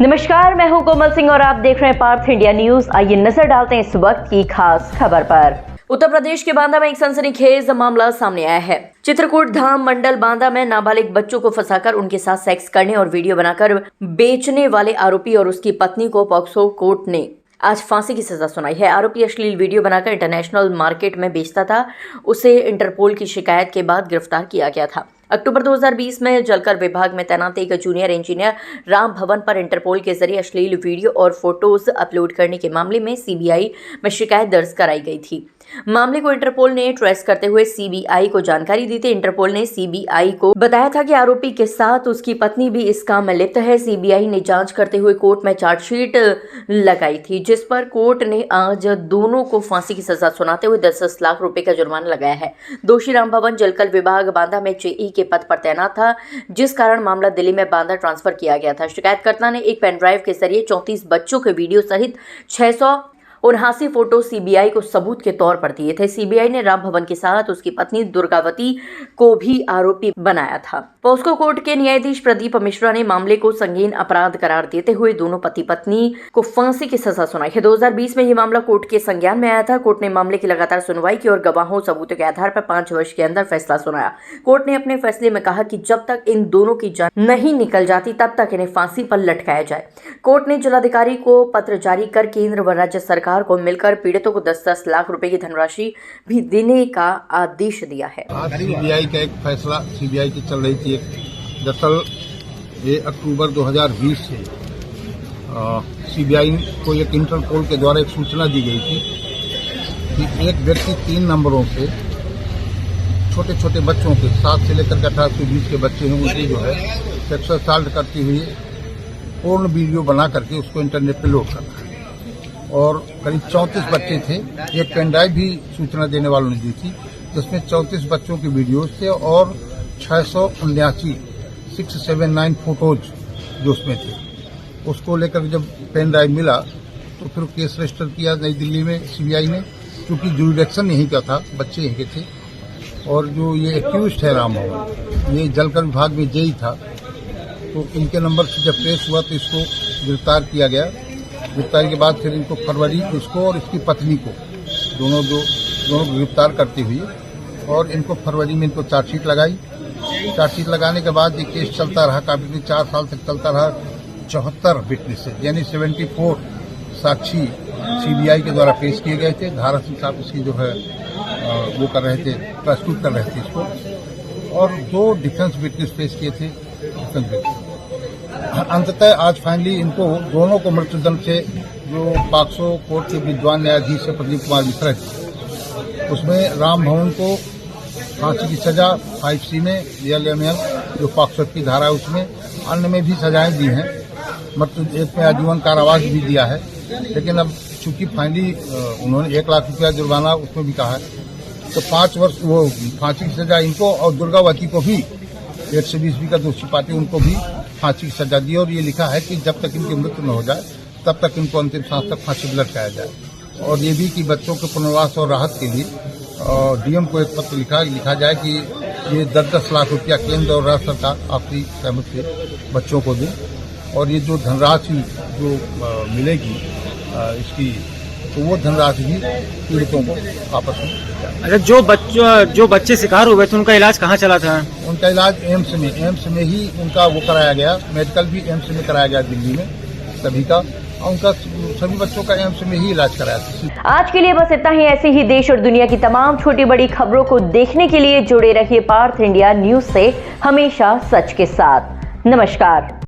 नमस्कार, मैं हूं कोमल सिंह और आप देख रहे हैं पार्थ इंडिया न्यूज। आइए नजर डालते हैं इस वक्त की खास खबर पर। उत्तर प्रदेश के बांदा में एक सनसनीखेज मामला सामने आया है। चित्रकूट धाम मंडल बांदा में नाबालिग बच्चों को फंसाकर उनके साथ सेक्स करने और वीडियो बनाकर बेचने वाले आरोपी और उसकी पत्नी को पॉक्सो कोर्ट ने आज फांसी की सजा सुनाई है। आरोपी अश्लील वीडियो बनाकर इंटरनेशनल मार्केट में बेचता था। उसे इंटरपोल की शिकायत के बाद गिरफ्तार किया गया था। अक्टूबर 2020 में जलकर विभाग में तैनात एक जूनियर इंजीनियर राम भवन पर इंटरपोल के जरिए अश्लील वीडियो और फोटोज अपलोड करने के मामले में सीबीआई में शिकायत दर्ज कराई गई थी। मामले को इंटरपोल ने ट्रेस करते हुए सीबीआई को जानकारी दी थी। इंटरपोल ने सीबीआई को बताया था कि आरोपी के साथ उसकी पत्नी भी इस काम में लिप्त है। सीबीआई ने जांच करते हुए कोर्ट में चार्जशीट लगाई थी, जिस पर कोर्ट ने आज दोनों को फांसी की सजा सुनाते हुए 10 लाख रुपए का जुर्माना लगाया है। दोषी राम भवन जलकल विभाग बांदा में जेई के पद पर तैनात था, जिस कारण मामला दिल्ली में बांदा ट्रांसफर किया गया था। शिकायतकर्ता ने एक पेन ड्राइव के जरिए 34 बच्चों के वीडियो सहित 679 फोटो सीबीआई को सबूत के तौर पर दिए थे। सीबीआई ने राम भवन के साथ उसकी पत्नी दुर्गावती को भी आरोपी बनाया था। पॉक्सो कोर्ट के न्यायाधीश प्रदीप मिश्रा ने मामले को संगीन अपराध करार देते हुए दोनों पति पत्नी को फांसी की सजा सुनाई है। 2020 में यह मामला कोर्ट के संज्ञान में आया था। कोर्ट ने मामले की लगातार सुनवाई की और गवाहों सबूतों के आधार पर 5 वर्ष के अंदर फैसला सुनाया। कोर्ट ने अपने फैसले में कहा कि जब तक इन दोनों की जान नहीं निकल जाती तब तक इन्हें फांसी पर लटकाया जाए। कोर्ट ने जिलाधिकारी को पत्र जारी कर केंद्र व राज्य सरकार को मिलकर पीड़ितों को 10-10 लाख रुपए की धनराशि भी देने का आदेश दिया है। आज सीबीआई का एक फैसला सीबीआई की चल रही थी। दरअसल ये अक्टूबर 2020 से सीबीआई को एक इंटरपोल के द्वारा एक सूचना दी गई थी कि एक व्यक्ति 3 नंबरों से छोटे छोटे बच्चों के 7 से लेकर 18 से 20 के बच्चे हैं, उनकी जो है सेक्सुअल असॉल्ट करती हुई पूर्ण वीडियो बना करके उसको इंटरनेट पे लोड करना है। और करीब 34 बच्चे थे। एक पेन ड्राइव भी सूचना देने वालों ने दी थी, जिसमें 34 बच्चों के वीडियोज थे और 679 फोटोज जो उसमें थे। उसको लेकर जब पेन ड्राइव मिला तो फिर केस रजिस्टर किया नई दिल्ली में सीबीआई ने, क्योंकि जुरिडिक्शन यहीं का था, बच्चे यहीं के थे। और जो ये एक्यूज्ड है राम भवन, ये जलकर विभाग में जेई था, तो इनके नंबर से जब ट्रेस हुआ तो इसको गिरफ्तार किया गया। गिरफ्तारी के बाद फिर इनको फरवरी इसको और इसकी पत्नी को दोनों को गिरफ्तार करते हुए और इनको फरवरी में इनको चार्जशीट लगाई। चार्जशीट लगाने के बाद ये केस चलता रहा, काफी 4 साल तक चलता रहा। 74 विटनेसेस यानी 74 साक्षी सीबीआई के द्वारा पेश किए गए थे। धारा सिंह साहब इसकी जो है वो कर रहे थे, प्रस्तुत कर रहे थे इसको, और 2 डिफेंस विटनेस पेश किए थे। अंततः आज फाइनली इनको दोनों को मृत्युदंड से, जो पॉक्सो कोर्ट के विद्वान न्यायाधीश है प्रदीप कुमार मिश्रा, उसमें राम भवन को फांसी की सजा 5C में DLML जो पॉक्सो की धारा है उसमें, अन्य में भी सजाएं दी हैं। एक में आजीवन कारावास भी दिया है। लेकिन अब चूंकि फाइनली उन्होंने 1 लाख रुपया जुर्माना उसमें भी कहा है, तो 5 वर्ष वो फांसी की सजा इनको और दुर्गावती को भी 120B का दोषी पाते उनको भी फांसी की सजा दी। और ये लिखा है कि जब तक इनकी मृत्यु न हो जाए तब तक इनको अंतिम सांस तक फांसी पर लटकाया जाए। और ये भी कि बच्चों के पुनर्वास और राहत के लिए डीएम को एक पत्र लिखा जाए कि ये 10-10 लाख रुपया केंद्र और राज्य सरकार आपसी सहमति से बच्चों को दे। और ये जो धनराशि जो मिलेगी इसकी, तो वो धनराशि भी पीड़ितों को आपस में। अच्छा, जो बच्चे शिकार हुए थे उनका इलाज कहाँ चला था? उनका इलाज एम्स में ही उनका वो कराया गया। मेडिकल भी एम्स में कराया गया दिल्ली में सभी का, और उनका सभी बच्चों का एम्स में ही इलाज कराया था। आज के लिए बस इतना ही। ऐसे ही देश और दुनिया की तमाम छोटी बड़ी खबरों को देखने के लिए जुड़े रहिए पार्थ इंडिया न्यूज से, हमेशा सच के साथ। नमस्कार।